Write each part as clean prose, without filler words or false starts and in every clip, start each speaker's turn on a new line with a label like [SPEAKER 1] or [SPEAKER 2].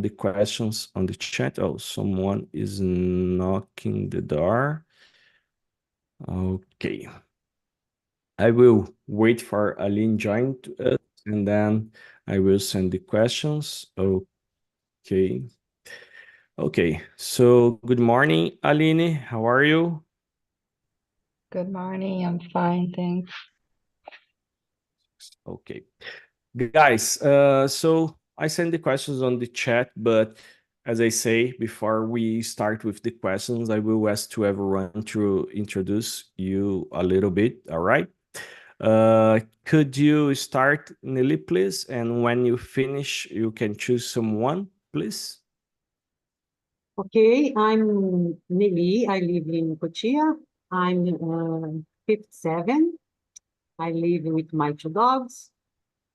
[SPEAKER 1] the questions on the chat. Oh, someone is knocking the door. Okay. I will wait for Aline join us, and then I will send the questions. Okay. Okay. So good morning, Aline. How are you?
[SPEAKER 2] Good morning. I'm fine, thanks.
[SPEAKER 1] Okay. Guys, so I send the questions on the chat, but as I say, before we start with the questions, I will ask to everyone to introduce you a little bit, all right? Could you start, Nelly, please? And when you finish, you can choose someone, please.
[SPEAKER 3] Okay, I'm Nelly. I live in Cotia. I'm 57. I live with my two dogs.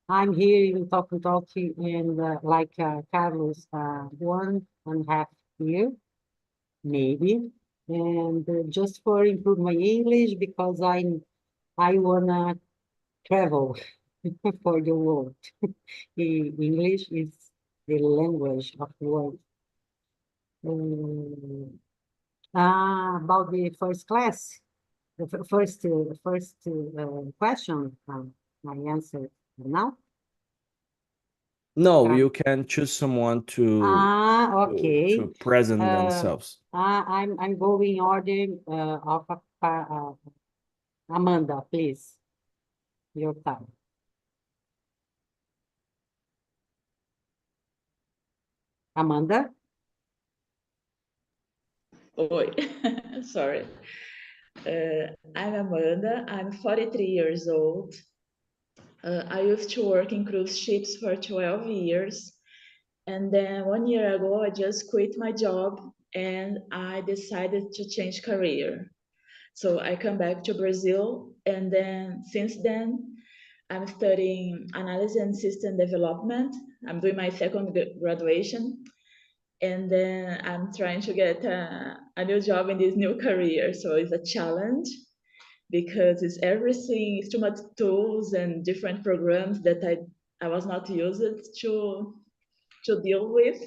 [SPEAKER 3] I'm here in Talk and Talk and like Carlos, 1.5 year, maybe. And just for improve my English because I wanna travel for the world. English is the language of the world. Um, about the first class, the first question, I answer now.
[SPEAKER 1] No, you can choose someone to
[SPEAKER 3] Okay.
[SPEAKER 1] present themselves.
[SPEAKER 3] I'm going order of Amanda, please. Your time. Amanda?
[SPEAKER 4] Oi, sorry. I'm Amanda. I'm 43 years old. I used to work in cruise ships for 12 years. And then 1 year ago, I just quit my job and I decided to change career. So I come back to Brazil. And then since then, I'm studying analysis and system development. I'm doing my second graduation. And then I'm trying to get a new job in this new career. So it's a challenge because it's everything, it's too much tools and different programs that I was not used to deal with.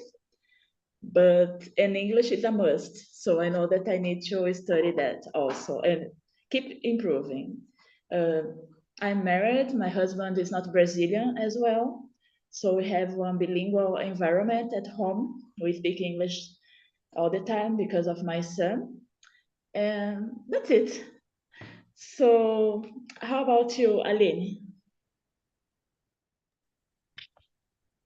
[SPEAKER 4] But in English is a must. So I know that I need to study that also and keep improving. I'm married. My husband is not Brazilian as well. So we have one bilingual environment at home. We speak English all the time because of my son. And that's it. So how about you, Aline?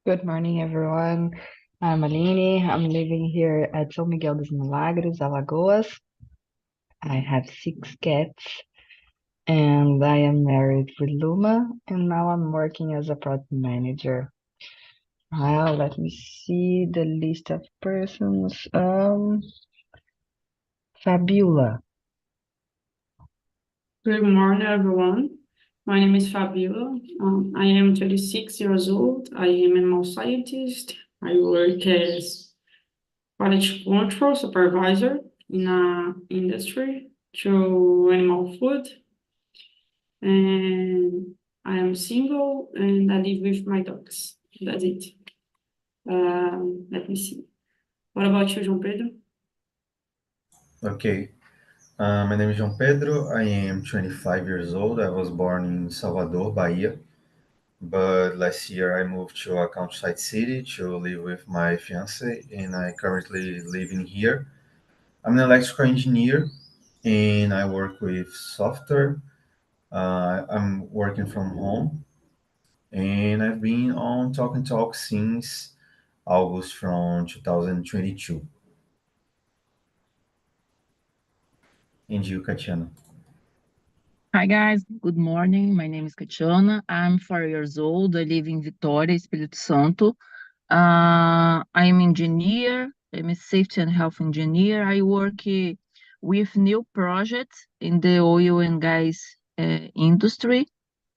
[SPEAKER 2] Good morning, everyone. I'm Aline. I'm living here at São Miguel dos Milagres, Alagoas. I have 6 cats, and I am married with Luma, and now I'm working as a product manager. Let me see the list of persons. Fabiola.
[SPEAKER 5] Good morning, everyone. My name is Fabiola. I am 26 years old. I am an animal scientist. I work as quality control supervisor in a industry to animal food. And I am single and I live with my dogs. That's it. Let me see. What about you, João Pedro?
[SPEAKER 6] Okay. My name is João Pedro. I am 25 years old. I was born in Salvador, Bahia. But last year I moved to a countryside city to live with my fiance, and I currently live in here. I'm an electrical engineer, and I work with software. I'm working from home, and I've been on Talk and Talk since August from 2022. And you, Katiana?
[SPEAKER 7] Hi guys, good morning. My name is Catiana. I'm 4 years old. I live in Vitória, Espírito Santo. I'm engineer. I'm a safety and health engineer. I work with new projects in the oil and gas industry,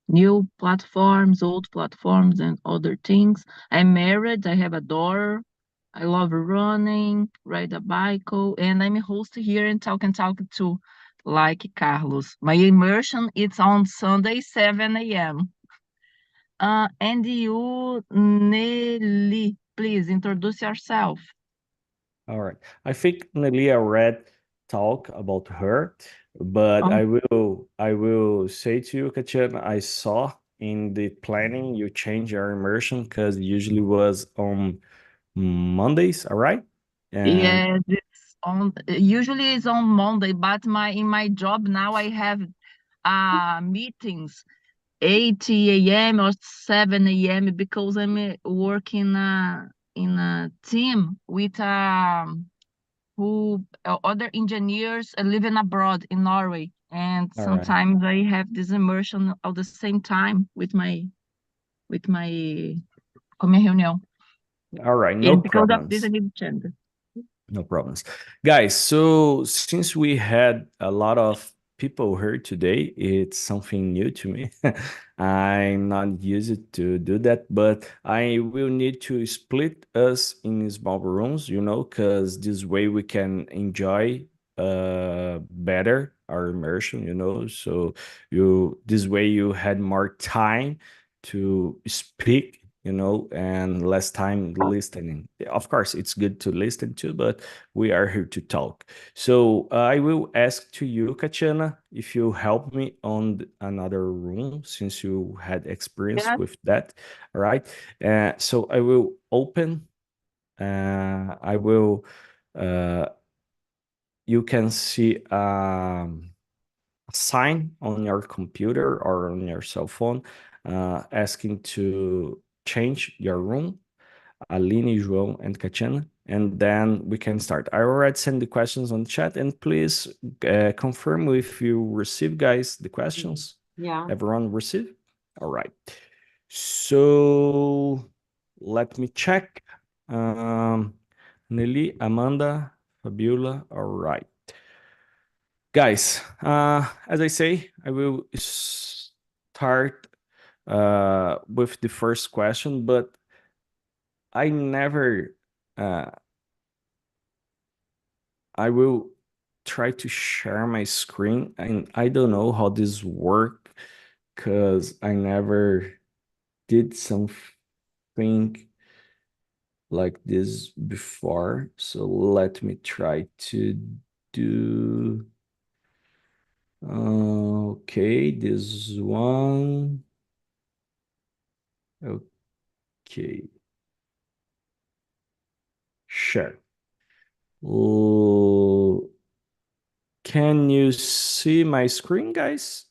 [SPEAKER 7] new platforms, old platforms, and other things. I'm married. I have a daughter. I love running, ride a bike, and I'm a host here in Talk and Talk too, like Carlos. My immersion is on Sunday, 7 a.m. And you, Nelly, please introduce yourself.
[SPEAKER 1] All right. I think Nelia already talk about her, but I will say to you, Katiana, I saw in the planning you change your immersion because usually was on Mondays, all right? And
[SPEAKER 7] Yes, it's on usually it's on Monday, but in my job now I have meetings 8 a.m. or 7 a.m. because I'm working in a team with who other engineers living abroad in Norway, and
[SPEAKER 1] all right.
[SPEAKER 7] sometimes I have this immersion at the same time with my com minha reunião.
[SPEAKER 1] All right, no
[SPEAKER 7] And because of this, I
[SPEAKER 1] problems.
[SPEAKER 7] need to change.
[SPEAKER 1] No problems. Guys, so since we had a lot of people here today, it's something new to me. I'm not used to do that, but I will need to split us in small rooms, because this way we can enjoy better our immersion, so this way you had more time to speak, and less time listening. Of course, it's good to listen to, but we are here to talk. So I will ask to you, Katiana, if you help me on another room since you had experience
[SPEAKER 7] Yeah.
[SPEAKER 1] with that. All right. So I will open. I will. You can see a sign on your computer or on your cell phone asking to change your room. Aline, João, and Katiana, and then we can start. I already sent the questions on the chat, and please confirm if you receive, guys, the questions.
[SPEAKER 3] Yeah.
[SPEAKER 1] Everyone receive? All right. So let me check. Nelly, Amanda, Fabiola, all right. Guys, as I say, I will start with the first question, but I never I will try to share my screen, and I don't know how this work because I never did something like this before. So let me try to do okay, this one. Okay. Sure. Oh, can you see my screen, guys?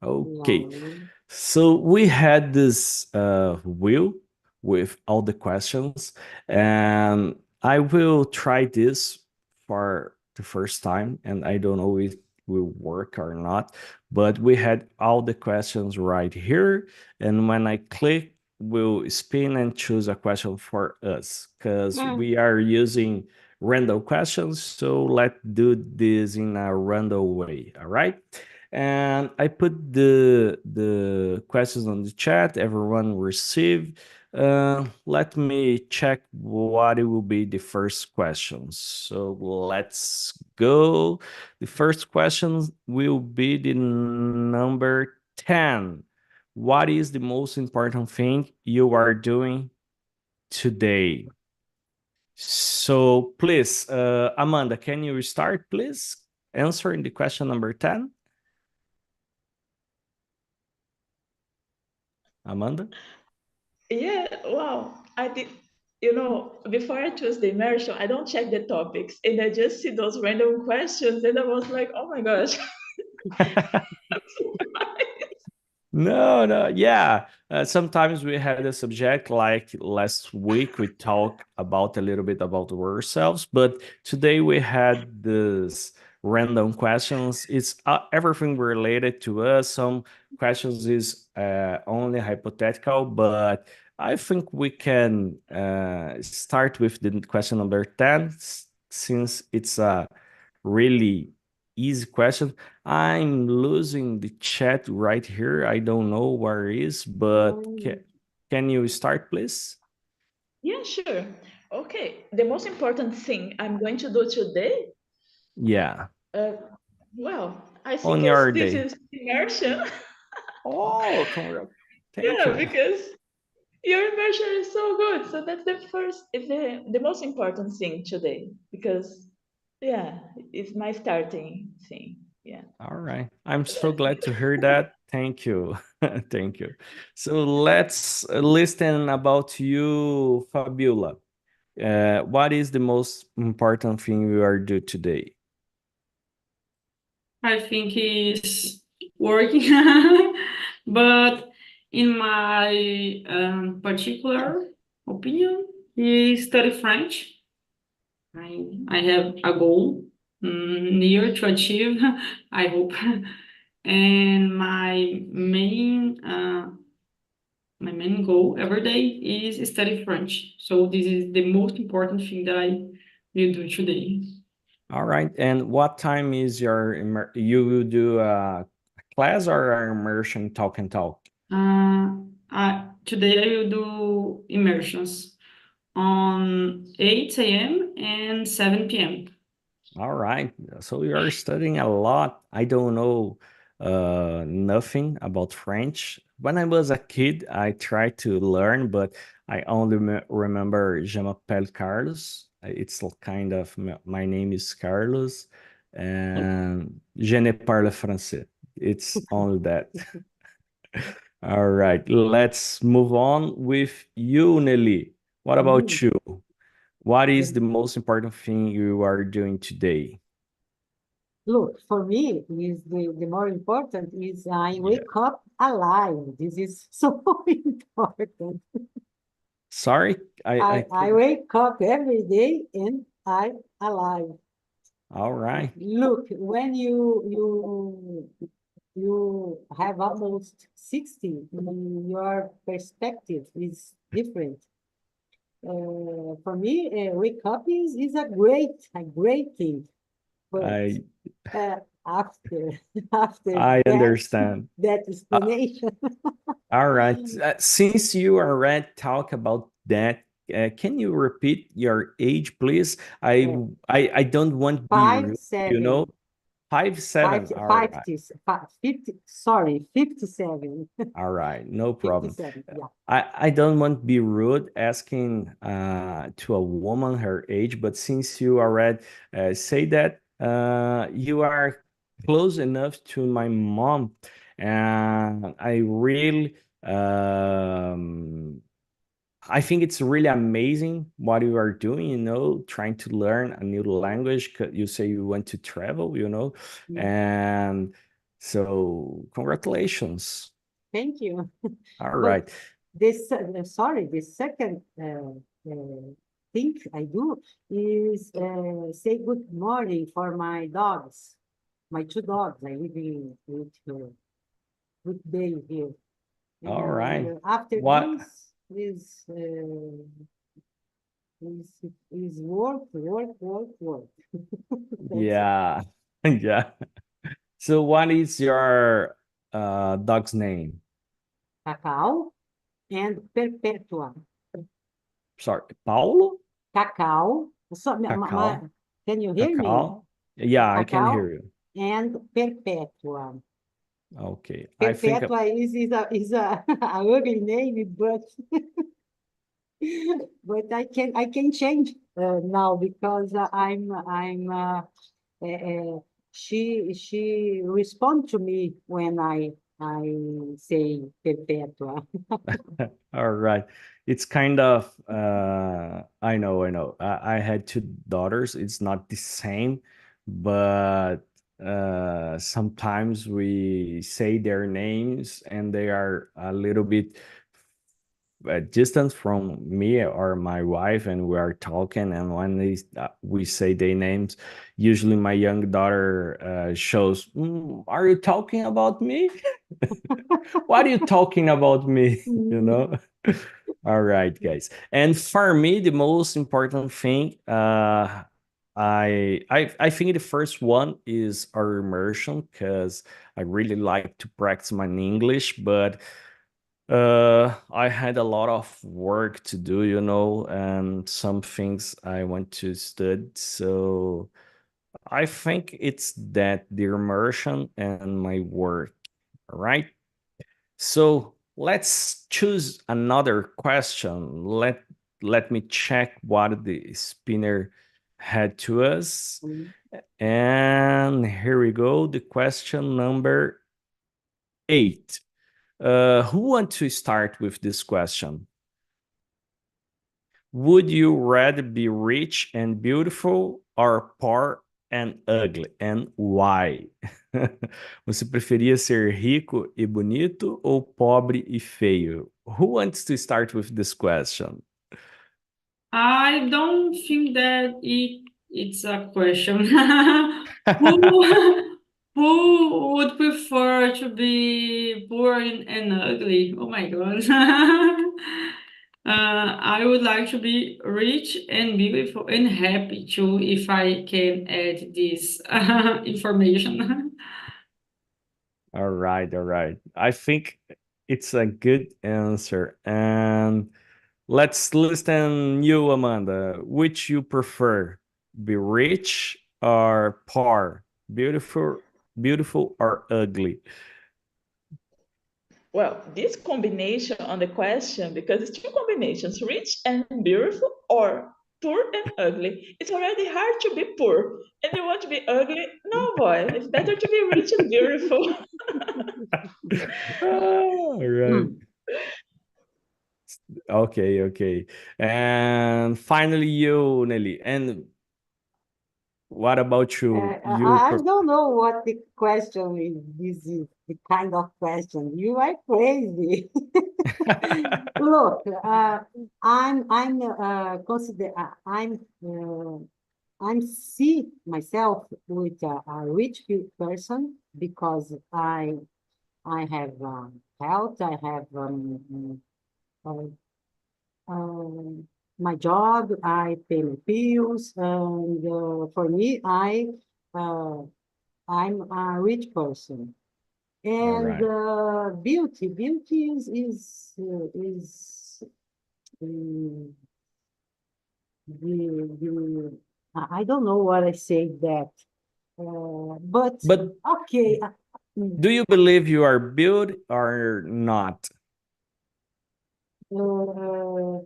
[SPEAKER 1] Okay.
[SPEAKER 3] Yeah.
[SPEAKER 1] So we had this wheel with all the questions, and I will try this for the first time, and I don't know if it will work or not, but we had all the questions right here, and when I click, we'll spin and choose a question for us, because we are using random questions, so let's do this in a random way, all right? And I put the questions on the chat. Everyone received. Let me check what it will be the first questions. So let's go. The first question will be the number 10. What is the most important thing you are doing today? So please, Amanda, can you start, please, answering the question number 10? Amanda?
[SPEAKER 4] Yeah, wow. I did, before I choose the immersion, I don't check the topics and I just see those random questions and I was like, oh my gosh.
[SPEAKER 1] No, yeah. Sometimes we had a subject like last week we talked about a little bit about ourselves, but today we had this random questions. It's everything related to us. Some questions is only hypothetical, but I think we can start with the question number 10 since it's a really easy question. I'm losing the chat right here. I don't know where it is, but can you start, please?
[SPEAKER 4] Yeah, sure. Okay. The most important thing I'm going to do today,
[SPEAKER 1] Yeah,
[SPEAKER 4] well, I think
[SPEAKER 1] on your
[SPEAKER 4] this
[SPEAKER 1] day.
[SPEAKER 4] is immersion.
[SPEAKER 1] Oh, congrats. Thank
[SPEAKER 4] Yeah,
[SPEAKER 1] you.
[SPEAKER 4] because Your immersion is so good. So that's the most important thing today because, yeah, it's my starting thing. Yeah.
[SPEAKER 1] All right. I'm so glad to hear that. Thank you. Thank you. So let's listen about you, Fabiola. What is the most important thing you are do today?
[SPEAKER 5] I think is working, but in my particular opinion, is study French. I have a goal near to achieve, I hope. And my main goal every day is study French. So this is the most important thing that I will do today.
[SPEAKER 1] All right. And what time is your you will do a class or an immersion talk and talk?
[SPEAKER 5] Today I will do immersions on 8 a.m. and 7 p.m.
[SPEAKER 1] All right. So you are studying a lot. I don't know nothing about French. When I was a kid, I tried to learn, but I only remember Je m'appelle Carlos. It's kind of my name is Carlos, and je ne parle français. It's only that. All right. Let's move on with you, Nelly. What about
[SPEAKER 3] Mm,
[SPEAKER 1] you? What is the
[SPEAKER 3] the-
[SPEAKER 1] most important thing you are doing today?
[SPEAKER 3] Look, for me, is the more important is I
[SPEAKER 1] Yeah.
[SPEAKER 3] wake up alive. This is so important.
[SPEAKER 1] Sorry, I
[SPEAKER 3] I
[SPEAKER 1] could.
[SPEAKER 3] wake up every day and I alive.
[SPEAKER 1] All right.
[SPEAKER 3] Look, when you have almost 60, your perspective is different. For me, wake up is a great thing. But
[SPEAKER 1] I
[SPEAKER 3] after after
[SPEAKER 1] I
[SPEAKER 3] that
[SPEAKER 1] understand.
[SPEAKER 3] that
[SPEAKER 1] Uh,
[SPEAKER 3] explanation,
[SPEAKER 1] all right. Since you already talk about that, can you repeat your age, please? I
[SPEAKER 3] uh,
[SPEAKER 1] I don't want to be
[SPEAKER 3] five
[SPEAKER 1] rude, you know.
[SPEAKER 3] seven
[SPEAKER 1] 5'7". All
[SPEAKER 3] five
[SPEAKER 1] right.
[SPEAKER 3] 50, sorry, 57,
[SPEAKER 1] All right, no problem.
[SPEAKER 3] 57. Yeah.
[SPEAKER 1] I don't want to be rude asking to a woman her age, but since you already say that you are close enough to my mom, and I think it's really amazing what you are doing, trying to learn a new language. You say you want to travel,
[SPEAKER 3] Yeah.
[SPEAKER 1] and so congratulations.
[SPEAKER 3] Thank you.
[SPEAKER 1] All
[SPEAKER 3] But
[SPEAKER 1] right.
[SPEAKER 3] the second thing I do is say good morning for my dogs, my two dogs. I live with them here.
[SPEAKER 1] All
[SPEAKER 3] And
[SPEAKER 1] right.
[SPEAKER 3] after
[SPEAKER 1] What?
[SPEAKER 3] this is is work, work, work, work. That's it.
[SPEAKER 1] Yeah. Yeah. So what is your dog's name?
[SPEAKER 3] Cacau and Perpetua.
[SPEAKER 1] Sorry, Paulo?
[SPEAKER 3] Cacau. So,
[SPEAKER 1] Cacau?
[SPEAKER 3] can you hear me?
[SPEAKER 1] Cacau? Yeah, I can
[SPEAKER 3] Cacau
[SPEAKER 1] hear you.
[SPEAKER 3] and Perpetua.
[SPEAKER 1] Okay. I think
[SPEAKER 3] Perpetua is a a ugly name, but but I can change now because I'm she respond to me when I say Perpetua.
[SPEAKER 1] all right. It's kind of I know. I had two daughters. It's not the same, but sometimes we say their names and they are a little bit distance from me or my wife, and we are talking, and when we say their names, usually my young daughter shows, are you talking about me? What are you talking about me? you
[SPEAKER 3] Mm,
[SPEAKER 1] know all right, guys. And for me, the most important thing, I think the first one is our immersion, because I really like to practice my English, but I had a lot of work to do, and some things I want to study. So I think it's that the immersion and my work. All right. So Let's choose another question. Let me check what the spinner had to us. And here we go. The question number 8. Who wants to start with this question? Would you rather be rich and beautiful or poor and ugly? And why? Você preferia ser rico e bonito ou pobre e feio? Who wants to start with this question?
[SPEAKER 5] I don't think that it's a question. Who who would prefer to be poor and ugly? Oh my God. I would like to be rich and beautiful and happy too, if I can add this information.
[SPEAKER 1] All right, all right. I think it's a good answer. And let's listen you, Amanda. Which you prefer? Be rich or poor? Beautiful or ugly?
[SPEAKER 4] Well, this combination on the question, because it's two combinations, rich and beautiful or poor and ugly. It's already hard to be poor. And you want to be ugly? No, boy. It's better to be rich and beautiful.
[SPEAKER 1] All right. Okay, okay. And finally, you, Nelly. And what about you?
[SPEAKER 3] I don't know what the question is. This is the kind of question. You are crazy. Look, I'm see myself with a rich person because I have health, I have uh, my job, I pay my bills, and for me, uh, I'm a rich person.
[SPEAKER 1] All
[SPEAKER 3] And
[SPEAKER 1] right.
[SPEAKER 3] beauty is I don't know what I say that, but
[SPEAKER 1] But
[SPEAKER 3] okay.
[SPEAKER 1] do you believe you are built or not?
[SPEAKER 3] Uh,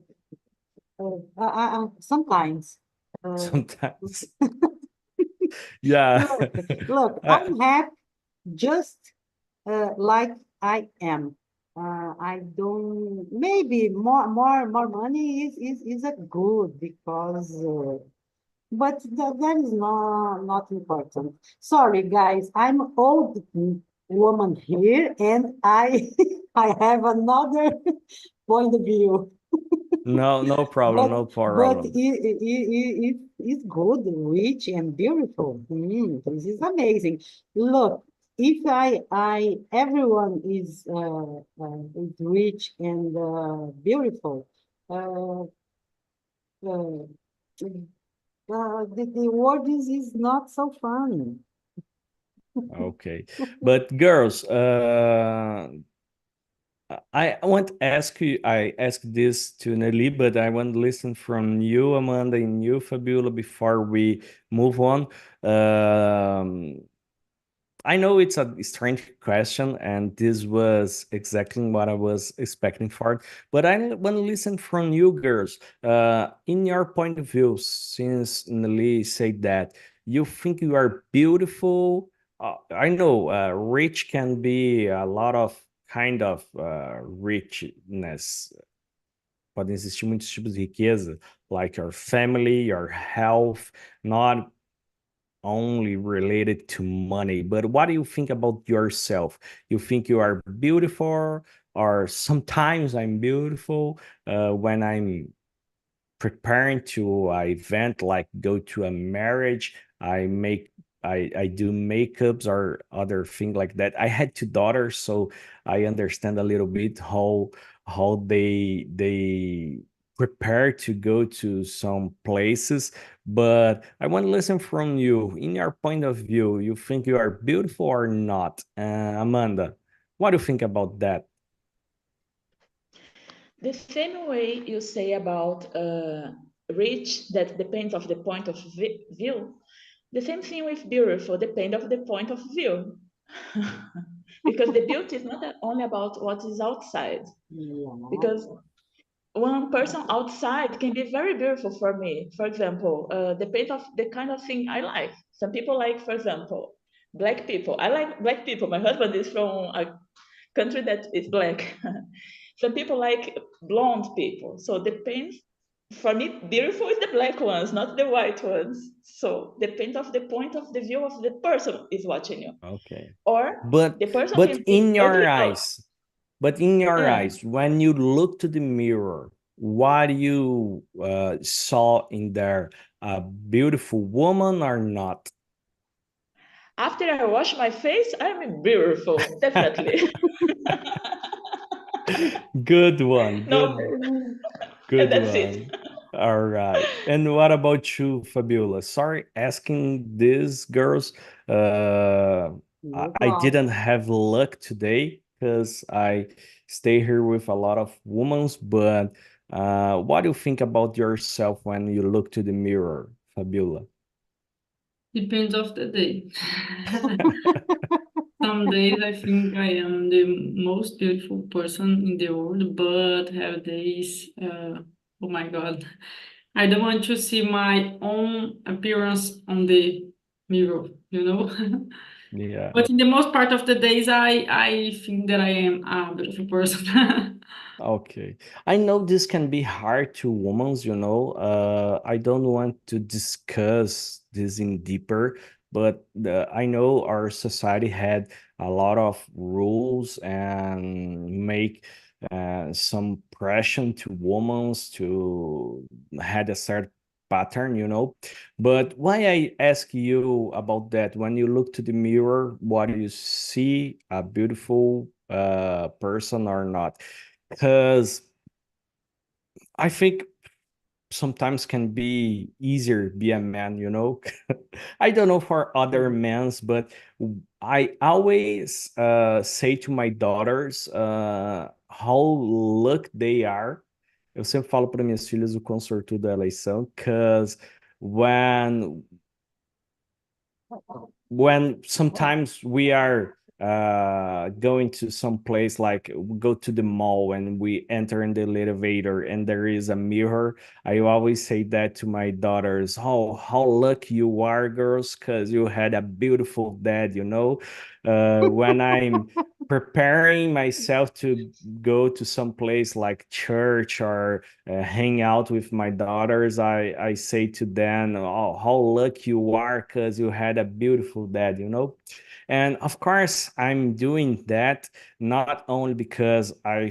[SPEAKER 3] sometimes.
[SPEAKER 1] Sometimes. Yeah.
[SPEAKER 3] Look,
[SPEAKER 1] I-
[SPEAKER 3] I'm happy just like I am. I don't, maybe more money is a good because, but that is not important. Sorry, guys, I'm old woman here, and I I have another point of view.
[SPEAKER 1] no, no problem,
[SPEAKER 3] But
[SPEAKER 1] no problem.
[SPEAKER 3] it's good, rich, and beautiful. This is amazing. Look, if everyone is rich and beautiful, uh, uh, the world is not so fun.
[SPEAKER 1] Okay. But girls, I want to ask you, I asked this to Nelly, but I want to listen from you, Amanda, and you, Fabiola, before we move on. Um, I know it's a strange question, and this was exactly what I was expecting for it. But I want to listen from you girls. In your point of view, since Nelly said that you think you are beautiful. I know rich can be a lot of kind of richness. Podem existir muitos tipos de riqueza, like your family, your health, not only related to money. But what do you think about yourself? You think you are beautiful, or sometimes I'm beautiful when I'm preparing to an event like go to a marriage. I do makeups or other thing like that. I had two daughters, so I understand a little bit how they prepare to go to some places. But I want to listen from you. In your point of view, you think you are beautiful or not? Amanda, what do you think about that?
[SPEAKER 4] The same way you say about rich, that depends of the point of view, the same thing with beautiful, depend of the point of view. because the beauty is not only about what is outside.
[SPEAKER 3] Yeah.
[SPEAKER 4] Because one person outside can be very beautiful for me. For example, depends of the kind of thing I like. Some people like, for example, black people. I like black people. My husband is from a country that is black. Some people like blonde people. So depends. For me, beautiful is the black ones, not the white ones. So depends of the point of the view of the person is watching you.
[SPEAKER 1] Okay.
[SPEAKER 4] Or
[SPEAKER 1] But
[SPEAKER 4] the person
[SPEAKER 1] but
[SPEAKER 4] can be
[SPEAKER 1] in
[SPEAKER 4] ugly.
[SPEAKER 1] your eyes, when you look to the mirror, what you saw in there, a beautiful woman or not?
[SPEAKER 4] After I wash my face, I'm beautiful, definitely.
[SPEAKER 1] Good one.
[SPEAKER 4] No, and
[SPEAKER 1] Good
[SPEAKER 4] that's it.
[SPEAKER 1] one. All right. And what about you, Fabiola? Sorry, asking these girls.
[SPEAKER 3] No
[SPEAKER 1] I didn't
[SPEAKER 3] problem.
[SPEAKER 1] have luck today because I stay here with a lot of women, but what do you think about yourself when you look to the mirror, Fabiola?
[SPEAKER 5] Depends of the day. Some days I think I am the most beautiful person in the world, but have days, oh my God, I don't want to see my own appearance on the mirror, you know?
[SPEAKER 1] Yeah.
[SPEAKER 5] But in the most part of the days, I think that I am a beautiful person.
[SPEAKER 1] Okay. I know this can be hard to women, you know. I don't want to discuss this in deeper, but I know our society had a lot of rules and make some pressure to women to had a certain pattern, you know. But why I ask you about that, when you look to the mirror, what do you see? A beautiful person or not? Because I think sometimes can be easier be a man, you know. I don't know for other men's, but I always say to my daughters how lucky they are. Eu sempre falo para minhas filhas o quão sortudo elas são, because when when sometimes we are going to some place like we go to the mall and we enter in the elevator and there is a mirror. I always say that to my daughters, oh, how lucky you are, girls, because you had a beautiful dad, you know. When I'm preparing myself to go to some place like church or hang out with my daughters, I say to them, oh, how lucky you are because you had a beautiful dad, you know. And of course, I'm doing that not only because I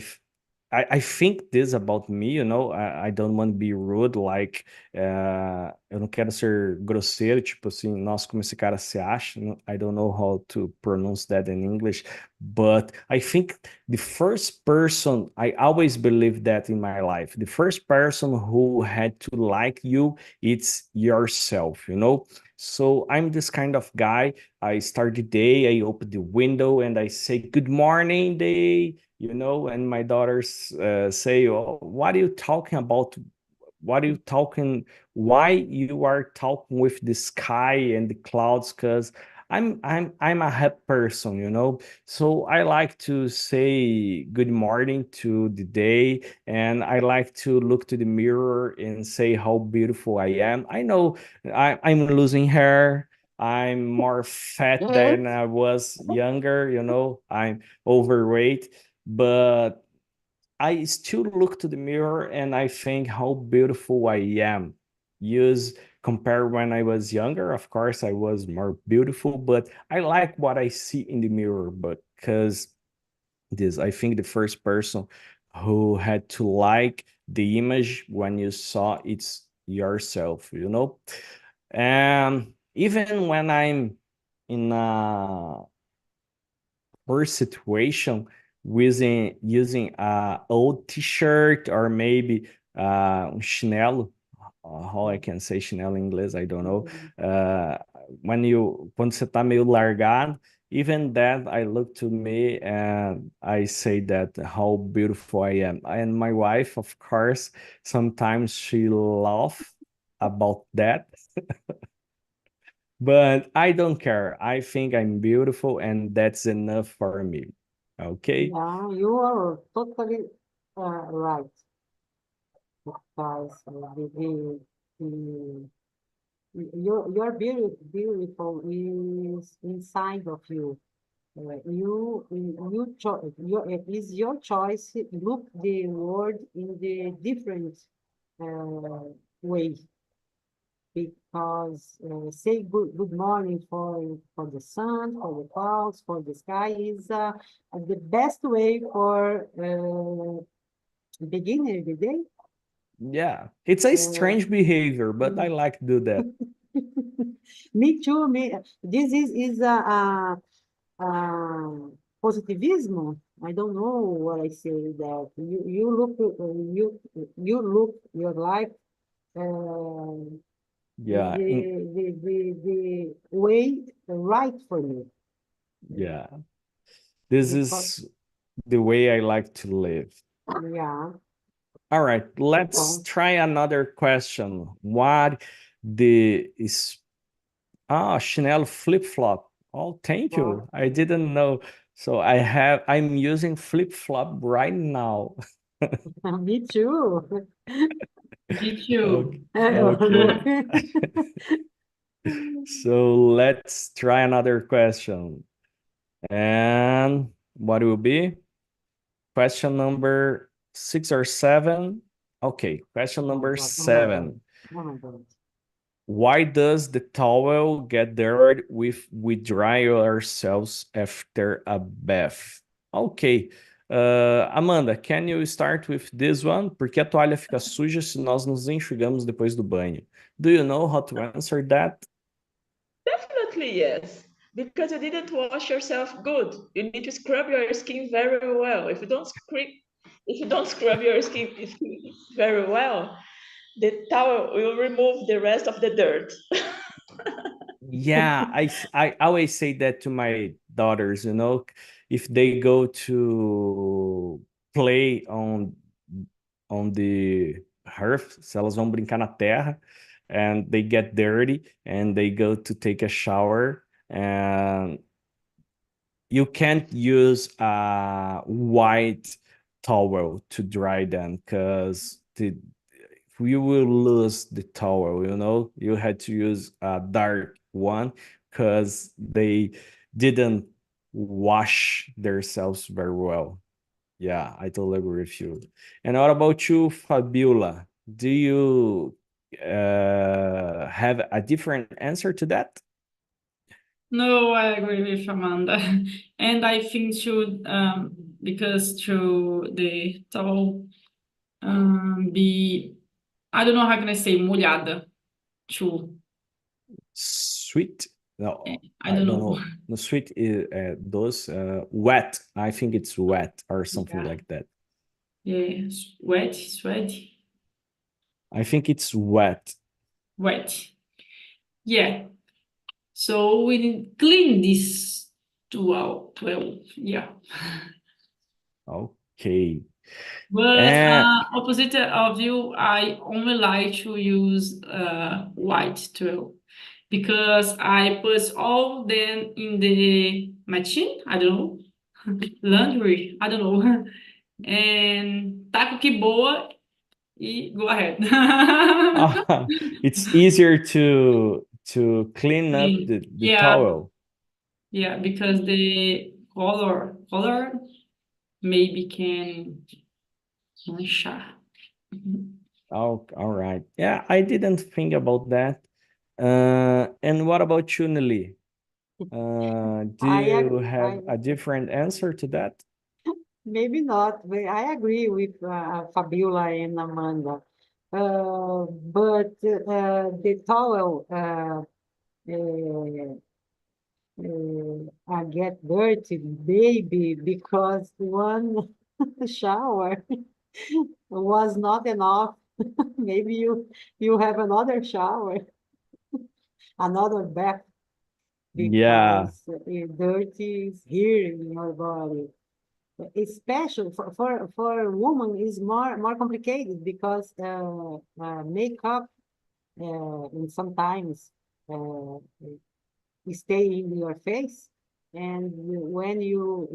[SPEAKER 1] think this about me, you know. I don't want to be rude, like, eu não quero ser grosseiro, tipo assim, nossa, como esse cara se acha. I don't know how to pronounce that in English, but I think the first person, I always believe that in my life, the first person who had to like you, it's yourself, you know. So I'm this kind of guy. I start the day, I open the window and I say, good morning, day, you know, and my daughters say, oh, what are you talking about? What are you talking? Why you are talking with the sky and the clouds? Because I'm a happy person, you know. So I like to say good morning to the day, and I like to look to the mirror and say how beautiful I am. I know I'm losing hair. I'm more fat than I was younger, you know. I'm overweight, but I still look to the mirror and I think how beautiful I am. Use compare when I was younger, of course I was more beautiful, but I like what I see in the mirror. But because this, I think the first person who had to like the image when you saw it's yourself, you know. And even when I'm in a or situation using a old t-shirt or maybe chinelo, how I can say chinelo in inglês, I don't know. Uh, quando você tá meio largado, even that I look to me and I say that how beautiful I am. And my wife, of course, sometimes she laugh about that. But I don't care. I think I'm beautiful, and that's enough for me. Okay?
[SPEAKER 3] Yeah, you are totally right. Because the, your beautiful is inside of you. It is your choice. Look the world in the different way. Because say good morning for the sun, for the clouds, for the sky is the best way for beginning the day.
[SPEAKER 1] Yeah. It's a strange behavior, but I like to do that.
[SPEAKER 3] Me too. This is positivism. I don't know what I say that you look your life
[SPEAKER 1] Yeah.
[SPEAKER 3] the way right for you.
[SPEAKER 1] Yeah. This
[SPEAKER 3] Because,
[SPEAKER 1] is the way I like to live.
[SPEAKER 3] yeah.
[SPEAKER 1] All right, let's try another question. What the is chinelo flip-flop? Oh, thank you. I didn't know. So I'm using flip-flop right now.
[SPEAKER 3] Me too.
[SPEAKER 5] Me too.
[SPEAKER 1] Okay. So let's try another question. And what will be? Question number 6 or 7? Okay, question number 7.
[SPEAKER 3] Oh my God.
[SPEAKER 1] Why does the towel get dirty if we dry ourselves after a bath? Ok. Amanda, can you start with this one? Por que a toalha fica suja se nós nos enxugamos depois do banho? Do you know how to answer that?
[SPEAKER 4] Definitely yes, because you didn't wash yourself good. You need to scrub your skin very well. If you don't scrub your skin very well, the towel will remove the rest of the dirt.
[SPEAKER 1] Yeah, I always say that to my daughters, if they go to play on the earth, se elas vão brincar na terra, and they get dirty and they go to take a shower, and you can't use a white towel to dry them because you will lose the towel, you had to use a dark one because they didn't wash themselves very well. Yeah, I totally agree with you. And what about you, Fabiola? Do you have a different answer to that?
[SPEAKER 5] No, I agree with Amanda. And I think should because to the towel be, I don't know how can I say molhada too.
[SPEAKER 1] Sweet? No,
[SPEAKER 5] I
[SPEAKER 1] I
[SPEAKER 5] don't
[SPEAKER 1] don't
[SPEAKER 5] know.
[SPEAKER 1] know. No, sweet is those wet. I think it's wet or something
[SPEAKER 5] Yeah.
[SPEAKER 1] like that.
[SPEAKER 5] Yeah, wet, sweaty,
[SPEAKER 1] I think it's wet.
[SPEAKER 5] wet. Yeah. So we need clean this 12. Yeah.
[SPEAKER 1] Okay.
[SPEAKER 5] But
[SPEAKER 1] And
[SPEAKER 5] opposite of you, I only like to use white 12 because I put all them in the machine. I don't know, laundry. I don't know, and taco que boa e go ahead.
[SPEAKER 1] it's easier to clean up
[SPEAKER 5] Clean.
[SPEAKER 1] the
[SPEAKER 5] Yeah,
[SPEAKER 1] towel.
[SPEAKER 5] yeah, because the color maybe can manchar.
[SPEAKER 1] Oh, all right. Yeah, I didn't think about that. And what about you, Nelly? Do
[SPEAKER 3] I
[SPEAKER 1] you
[SPEAKER 3] agree.
[SPEAKER 1] have a different answer to that?
[SPEAKER 3] Maybe not, but I agree with Fabiola and Amanda. But the towel I get dirty, maybe because one shower was not enough. Maybe you have another shower, another bath,
[SPEAKER 1] Yeah.
[SPEAKER 3] because dirt is here in your body. Especially for a woman is more complicated because makeup and sometimes stay in your face, and when you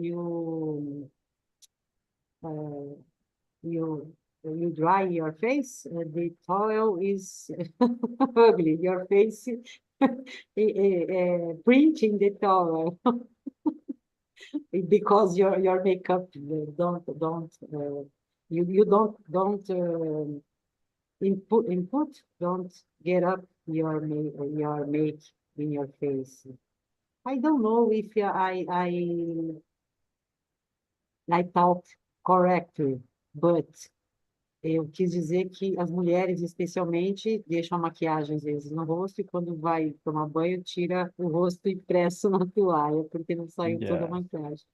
[SPEAKER 3] dry your face, the towel is ugly. Your face printing the towel because your makeup don't you don't input don't get up your make in your face. I don't know if I talked correctly, but eu quis dizer que as mulheres, especialmente, deixam a maquiagem, às vezes, no rosto e quando vai tomar banho, tira o rosto impresso na toalha, porque não saiu toda a
[SPEAKER 1] Yeah.
[SPEAKER 3] maquiagem.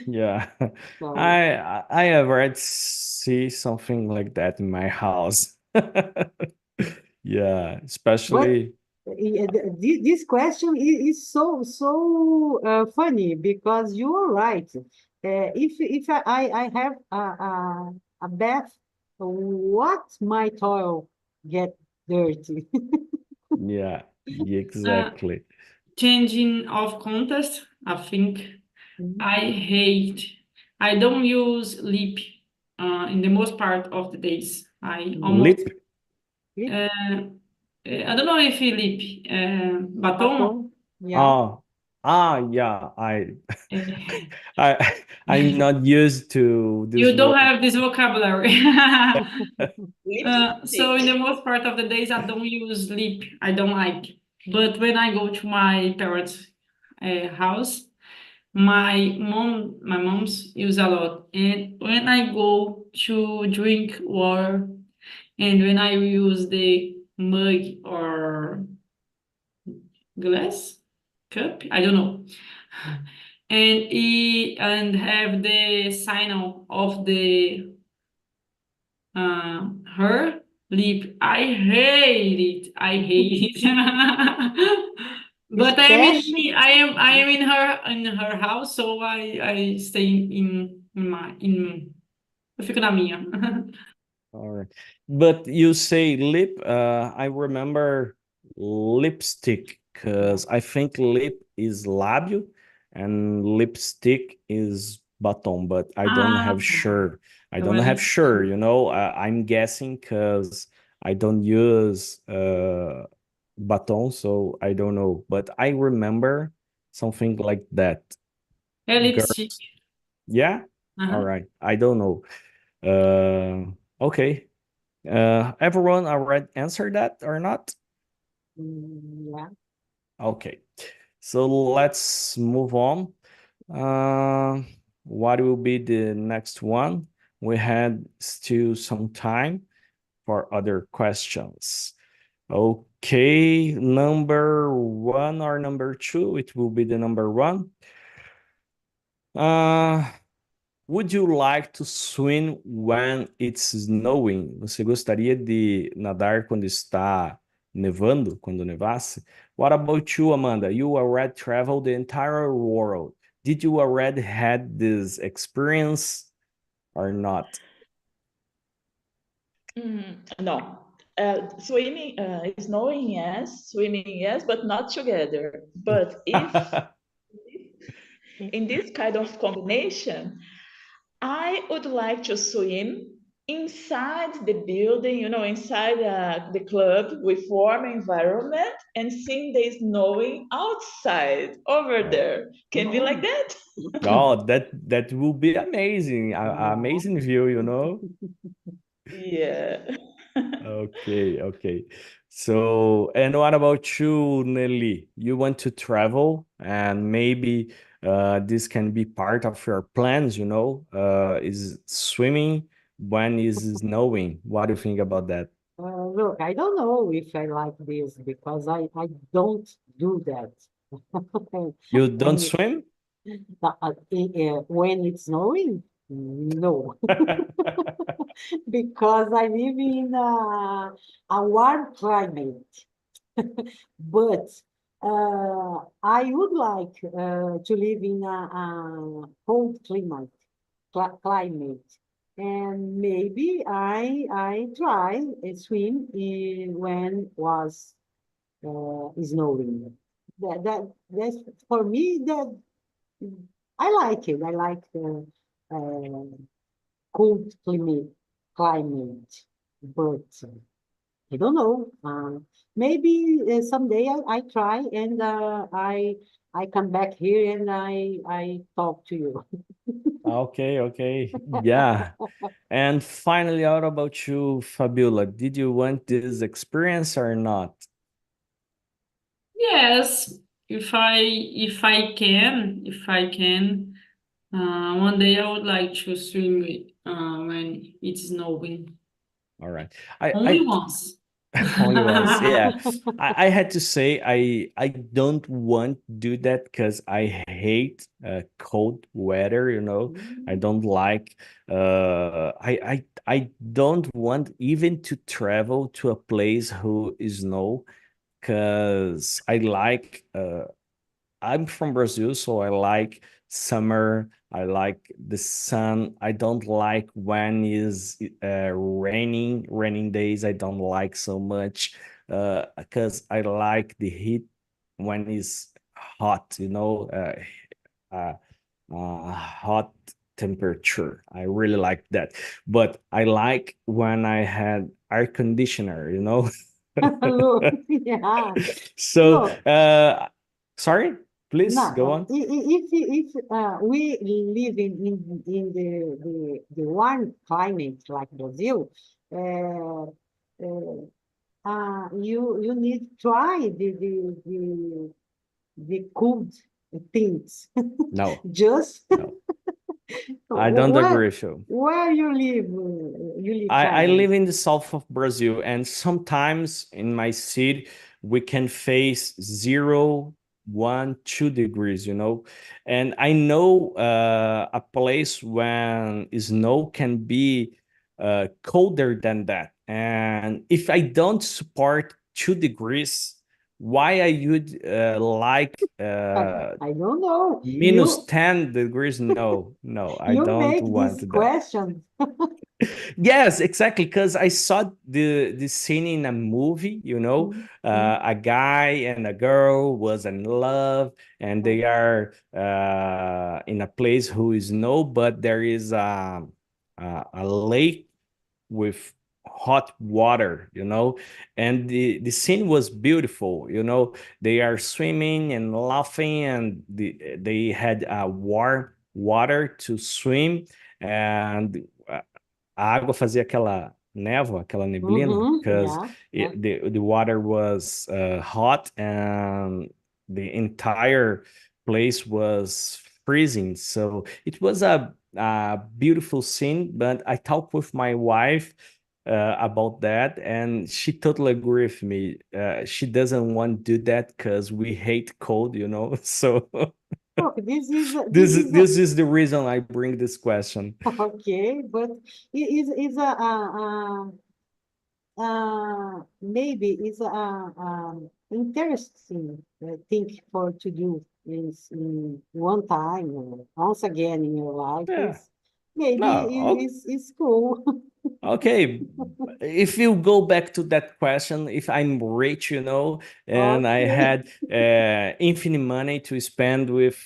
[SPEAKER 1] Yeah.
[SPEAKER 3] So,
[SPEAKER 1] I have read see something like that in my house. Yeah,
[SPEAKER 3] but
[SPEAKER 1] especially
[SPEAKER 3] this question is so funny because you are right. If I have a bath, what my toilet get dirty?
[SPEAKER 1] yeah,
[SPEAKER 5] Uh,
[SPEAKER 1] exactly.
[SPEAKER 5] Changing of context, I think
[SPEAKER 3] Mhm.
[SPEAKER 5] I don't use lip in the most part of the days. I almost,
[SPEAKER 1] Lip?
[SPEAKER 5] uh, I don't know if you lip, batom.
[SPEAKER 3] Batom, yeah.
[SPEAKER 1] Oh, yeah.
[SPEAKER 5] uh,
[SPEAKER 1] I'm not used to this
[SPEAKER 5] You don't
[SPEAKER 1] word.
[SPEAKER 5] have this vocabulary. So in
[SPEAKER 4] Lipstick.
[SPEAKER 5] the most part of the days, I don't use lip. I don't like. But when I go to my parents' house, my mom's use a lot. And when I go to drink water, and when I use the mug or glass cup, I don't know, and have the sign of the her lip. I hate it. I hate it. But
[SPEAKER 3] Especially,
[SPEAKER 5] I am in her house, so I stay in my in eu fico na minha.
[SPEAKER 1] All right. But you say lip, I remember lipstick
[SPEAKER 3] yeah.
[SPEAKER 1] because I think lip is lábio and lipstick is batom, but I don't
[SPEAKER 5] Ah,
[SPEAKER 1] have
[SPEAKER 5] tá.
[SPEAKER 1] sure. I
[SPEAKER 5] Então
[SPEAKER 1] don't
[SPEAKER 5] é
[SPEAKER 1] have sure,
[SPEAKER 5] lipstick.
[SPEAKER 1] I'm guessing because I don't use baton, so I don't know. But I remember something like that.
[SPEAKER 5] É lipstick.
[SPEAKER 1] Girls. Yeah? All
[SPEAKER 5] Aham.
[SPEAKER 1] right. I don't know. Okay. Everyone already answered that or not?
[SPEAKER 3] Yeah.
[SPEAKER 1] Okay, so let's move on. Uh, what will be the next one? We had still some time for other questions. Okay, number one or number two? It will be the number one. Uh, Would you like to swim when it's snowing? Você gostaria de nadar quando está nevando, quando nevasse? What about you, Amanda? You already traveled the entire world. Did you already had this experience or not?
[SPEAKER 4] No. Swimming, snowing, yes. Swimming, yes, but not together. But if in this kind of combination, I would like to swim inside the building, inside the club with warm environment and seeing the snowing outside over
[SPEAKER 1] Oh,
[SPEAKER 4] there. Can be like
[SPEAKER 3] Oh,
[SPEAKER 4] that?
[SPEAKER 1] oh, that will be amazing.
[SPEAKER 3] yeah.
[SPEAKER 1] Amazing view.
[SPEAKER 4] Yeah.
[SPEAKER 1] Okay, okay. So, and what about you, Nelly? You want to travel, and maybe this can be part of your plans, is swimming when is snowing. What do you think about that?
[SPEAKER 3] Look, I don't know if I like this because I don't do that.
[SPEAKER 1] You don't
[SPEAKER 3] When
[SPEAKER 1] swim?
[SPEAKER 3] when it's snowing, no, because I live in a warm climate. But I would like to live in a cold climate, and maybe I try a swim when was snowing. that's for me that I like it. I like the cold climate, but I don't know. Maybe someday I try and I come back here and I talk to you.
[SPEAKER 1] Okay, okay. Yeah. And finally, how about you, Fabiola? Did you want this experience or not?
[SPEAKER 5] Yes, if I can, one day I would like to swim when it's snowing.
[SPEAKER 1] All right.
[SPEAKER 5] Only once.
[SPEAKER 1] Only once. Yeah. I had to say I don't want to do that because I hate cold weather, you know. I don't like I don't want even to travel to a place who is snow because I like I'm from Brazil, so I like summer. I like the sun. I don't like when is raining days. I don't like so much because I like the heat when it's hot, you know, uh, hot temperature. I really like that. But I like when I had air conditioner, you know.
[SPEAKER 3] Look, yeah.
[SPEAKER 1] So,
[SPEAKER 3] Look,
[SPEAKER 1] sorry, please go
[SPEAKER 3] no,
[SPEAKER 1] on.
[SPEAKER 3] if we live in the warm climate like Brazil, uh, you need to try the cold things.
[SPEAKER 1] No,
[SPEAKER 3] Just
[SPEAKER 1] no, I don't agree with you.
[SPEAKER 3] where you live,
[SPEAKER 1] I
[SPEAKER 3] Charlie?
[SPEAKER 1] live in the south of Brazil, and sometimes in my city we can face 0, 1, 2 degrees, you know. And I know a place when snow can be colder than that. And if I don't support 2 degrees, why I would like
[SPEAKER 3] I don't know.
[SPEAKER 1] minus 10 degrees? No, no, I
[SPEAKER 3] You
[SPEAKER 1] don't
[SPEAKER 3] make this
[SPEAKER 1] want that.
[SPEAKER 3] question.
[SPEAKER 1] Yes, exactly. Because I saw the scene in a movie, you know, a guy and a girl was in love, and they are in a place who is no, but there is a lake with hot water, you know, and the scene was beautiful, you know. They are swimming and laughing, and they had warm water to swim, and a água fazia aquela névoa, aquela neblina, because
[SPEAKER 3] Yeah, yeah.
[SPEAKER 1] the water was hot and the entire place was freezing. So it was a beautiful scene, but I talked with my wife about that, and she totally agree with me. She doesn't want to do that because we hate cold, you know. So
[SPEAKER 3] Look, this is a,
[SPEAKER 1] this is the reason I bring this question.
[SPEAKER 3] okay, but it is maybe it's a interesting thing for to do is in one time or once again in your life
[SPEAKER 1] Yeah.
[SPEAKER 3] is maybe
[SPEAKER 1] No,
[SPEAKER 3] is cool.
[SPEAKER 1] okay. If you go back to that question, if I'm rich, you know, and I
[SPEAKER 3] Okay.
[SPEAKER 1] had infinite money to spend with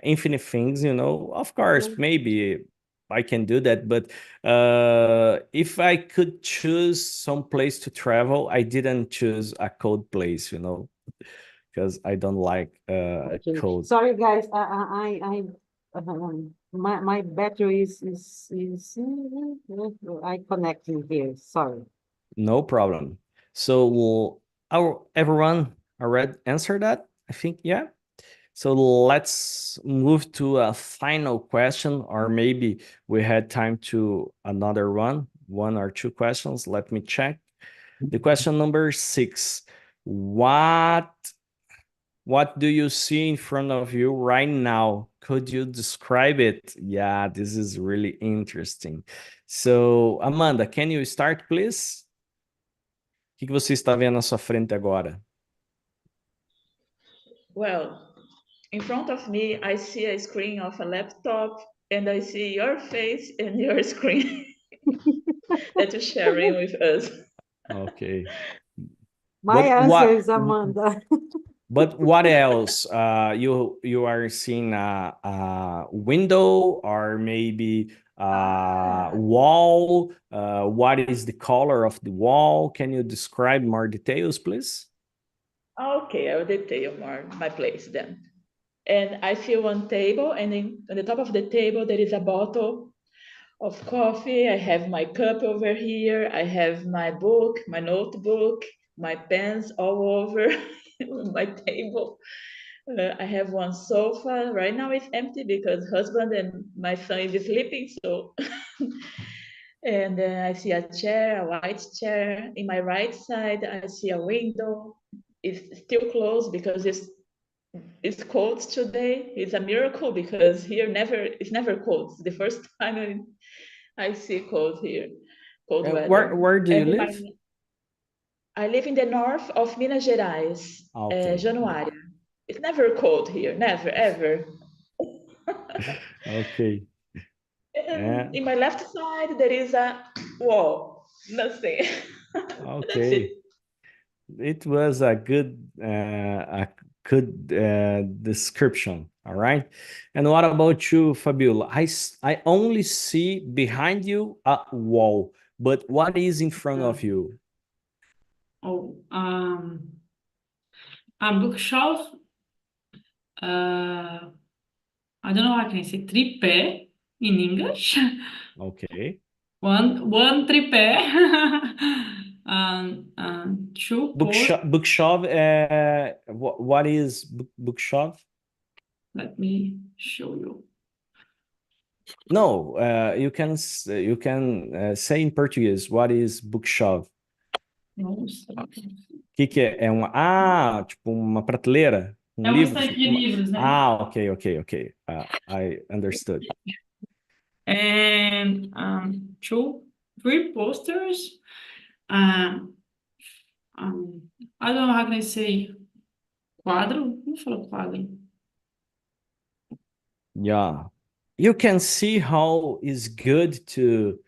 [SPEAKER 1] infinite things, you know, of course, maybe I can do that. But if I could choose some place to travel, I didn't choose a cold place, you know, because I don't like
[SPEAKER 3] Okay.
[SPEAKER 1] cold.
[SPEAKER 3] Sorry, guys. My battery is I connecting here. Sorry.
[SPEAKER 1] No problem. So, everyone already answered that? I think, yeah. So let's move to a final question, or maybe we had time to another one or two questions. Let me check. The question number 6. What what do you see in front of you right now? Could you describe it? Yeah, this is really interesting. So, Amanda, can you start, please? O que você está vendo à sua frente agora?
[SPEAKER 4] Well, in front of me, I see a screen of a laptop and I see your face and your screen that you're sharing with us.
[SPEAKER 1] Okay.
[SPEAKER 3] My answer
[SPEAKER 1] What
[SPEAKER 3] is Amanda.
[SPEAKER 1] But what else? You are seeing a window or maybe a wall? What is the color of the wall? Can you describe more details, please?
[SPEAKER 4] Okay, I will detail more my place then. And I see one table, and on the top of the table there is a bottle of coffee. I have my cup over here. I have my book, my notebook, my pens all over my table. I have one sofa. Right now it's empty because husband and my son is sleeping. So, and then I see a chair, a white chair. In my right side, I see a window. It's still closed because it's cold today. It's a miracle because here it's never cold. It's the first time I see cold here, cold weather.
[SPEAKER 1] Where do you
[SPEAKER 4] And
[SPEAKER 1] live?
[SPEAKER 4] I live in the north of Minas Gerais,
[SPEAKER 1] Okay.
[SPEAKER 4] Januária. It's never cold here, never, ever.
[SPEAKER 1] Okay.
[SPEAKER 4] And in my left side, there is a wall, nothing. That's it.
[SPEAKER 1] Okay. It was a good description. All right. And what about you, Fabiola? I only see behind you a wall, but what is in front of you?
[SPEAKER 5] Oh, a bookshelf. I don't know how can I say tripé in English.
[SPEAKER 1] Okay.
[SPEAKER 5] One tripé. Two posts.
[SPEAKER 1] Bookshelf. What is bookshelf?
[SPEAKER 5] Let me show you.
[SPEAKER 1] No, you can say in Portuguese. What is bookshelf?
[SPEAKER 5] Nossa.
[SPEAKER 1] Que é? Tipo uma prateleira com
[SPEAKER 5] É uma
[SPEAKER 1] livros?
[SPEAKER 5] estante de livros, né?
[SPEAKER 1] Okay. I understood.
[SPEAKER 5] And three posters. I don't know how can I say quadro. Como fala quadro?
[SPEAKER 1] Yeah. You can see how is good to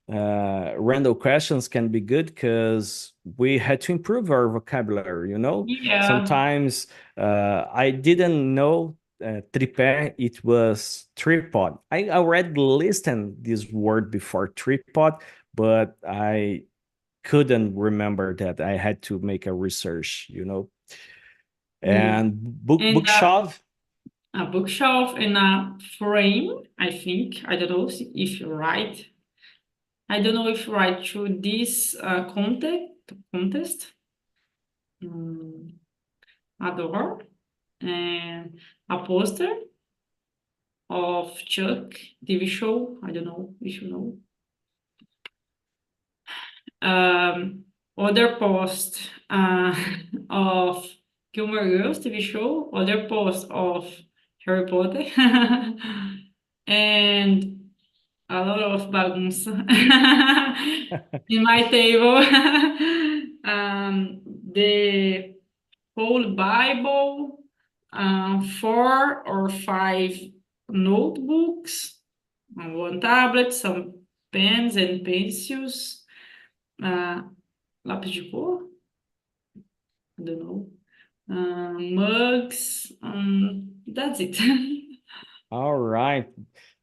[SPEAKER 1] random questions can be good because we had to improve our vocabulary, you know?
[SPEAKER 5] Yeah.
[SPEAKER 1] Sometimes I didn't know tripé, it was tripod. I already listened this word before tripod, but I couldn't remember that. I had to make a research, you know? And bookshelf.
[SPEAKER 5] A bookshelf and a frame, I think. I don't know if you're right. I don't know if you're right to this contest. A door and a poster of Chuck TV show. I don't know if you know. Other post of Gilmore Girls TV show. Other post of Harry Potter. And a lot of bagunça in my table. The whole Bible, 4 or 5 notebooks, one tablet, some pens and pencils, lápis de cor, I don't know, mugs, that's it.
[SPEAKER 1] All right.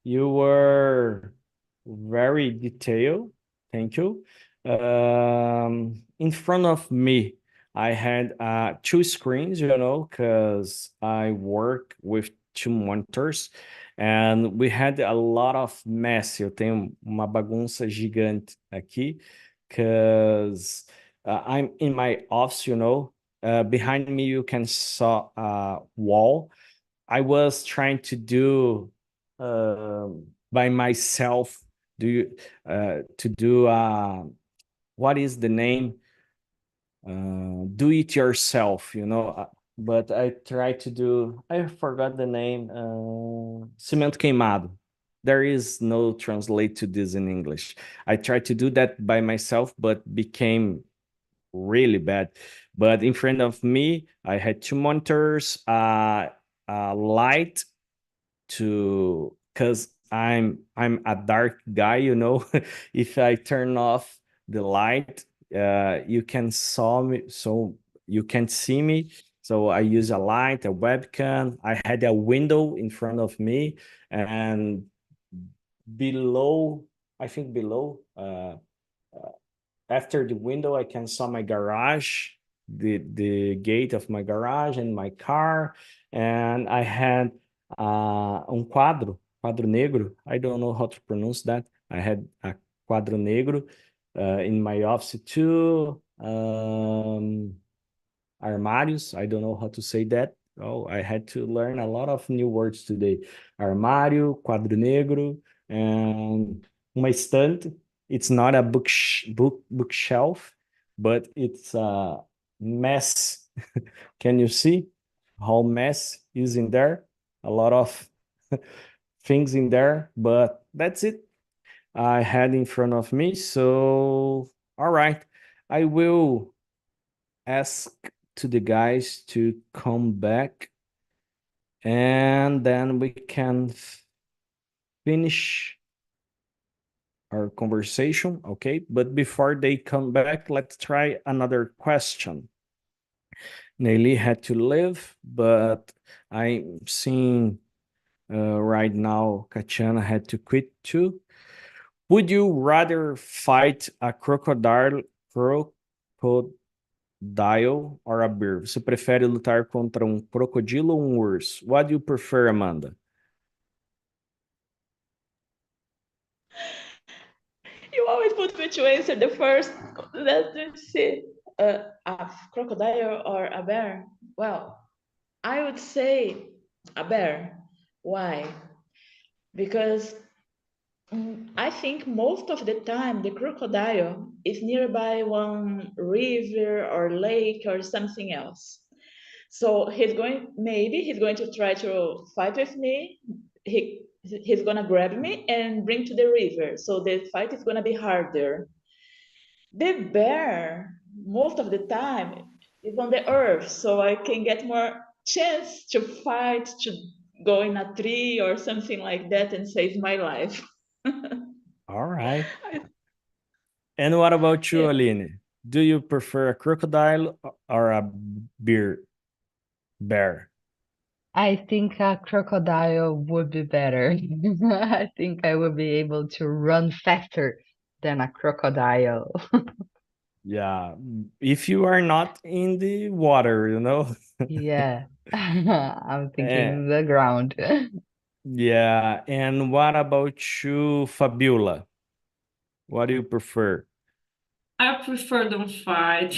[SPEAKER 1] You were very detailed. Thank you. In front of me, I had two screens, you know, because I work with two monitors and we had a lot of mess. Eu tenho uma bagunça gigante aqui because I'm in my office, you know. Behind me, you can saw a wall. I was trying to do by myself. To do what is the name? Do it yourself, you know. But I tried to do. I forgot the name. Cimento queimado. There is no translate to this in English. I tried to do that by myself, but became really bad. But in front of me, I had two monitors, a light to because I'm a dark guy, you know. If I turn off the light, you can saw me, so you can see me. So I use a light, a webcam. I had a window in front of me, and below, I think below, after the window, I can saw my garage, the gate of my garage and my car, and I had quadro negro. I don't know how to pronounce that. I had a quadro negro in my office too. Armários. I don't know how to say that. Oh, I had to learn a lot of new words today. Armário, quadro negro, and uma estante. It's not a bookshelf, but it's a mess. Can you see how mess is in there? A lot of things in there, but that's it. I had in front of me. So, all right, I will ask to the guys to come back, and then we can finish our conversation, okay? But before they come back, let's try another question. Nelly had to leave, but I'm seeing right now Katiana had to quit too. Would you rather fight a crocodile or a bear? Você prefere lutar contra um crocodilo ou um urso? What do you prefer, Amanda?
[SPEAKER 4] You always put me to answer the first. Let's see. A crocodile or a bear? Well, I would say a bear. Why? Because I think most of the time the crocodile is nearby one river or lake or something else. So maybe he's going to try to fight with me. He's gonna grab me and bring to the river. So the fight is gonna be harder. The bear, most of the time, is on the earth, so I can get more chance to fight, to go in a tree or something like that and save my life.
[SPEAKER 1] All right. And what about you,
[SPEAKER 4] Yeah.
[SPEAKER 1] Aline? Do you prefer a crocodile or a bear?
[SPEAKER 2] I think a crocodile would be better. I think I would be able to run faster than a crocodile.
[SPEAKER 1] Yeah, if you are not in the water, you know?
[SPEAKER 2] Yeah, I'm
[SPEAKER 1] Eh,
[SPEAKER 2] thinking the ground.
[SPEAKER 1] yeah, and what about you, Fabiola? What do you prefer?
[SPEAKER 5] I prefer don't fight.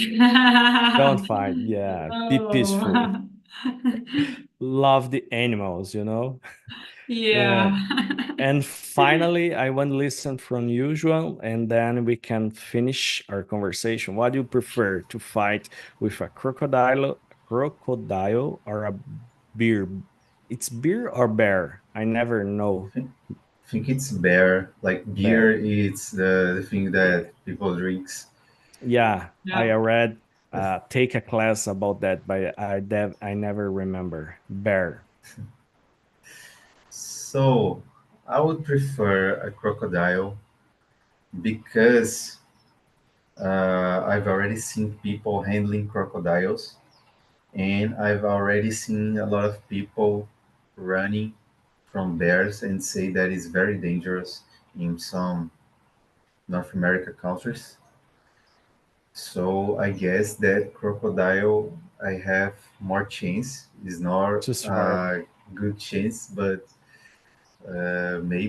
[SPEAKER 1] Don't fight. Yeah, be peaceful.
[SPEAKER 5] Oh,
[SPEAKER 1] Love the animals, you know? Uh,
[SPEAKER 5] yeah.
[SPEAKER 1] and finally, I want to listen from usual, and then we can finish our conversation. What do you prefer to fight with a crocodile or a bear? It's bear or bear? I never know.
[SPEAKER 6] I think it's bear. Like beer,
[SPEAKER 1] Bear.
[SPEAKER 6] it's the thing that people drinks.
[SPEAKER 1] Yeah, I
[SPEAKER 5] Yeah.
[SPEAKER 1] read take a class about that, but I never remember. Bear.
[SPEAKER 6] So I would prefer a crocodile because I've already seen people handling crocodiles, and I've already seen a lot of people running from bears and say that it's very dangerous in some North America countries. So I guess that crocodile I have more chance. It's not
[SPEAKER 1] To survive.
[SPEAKER 6] a good chance, but maybe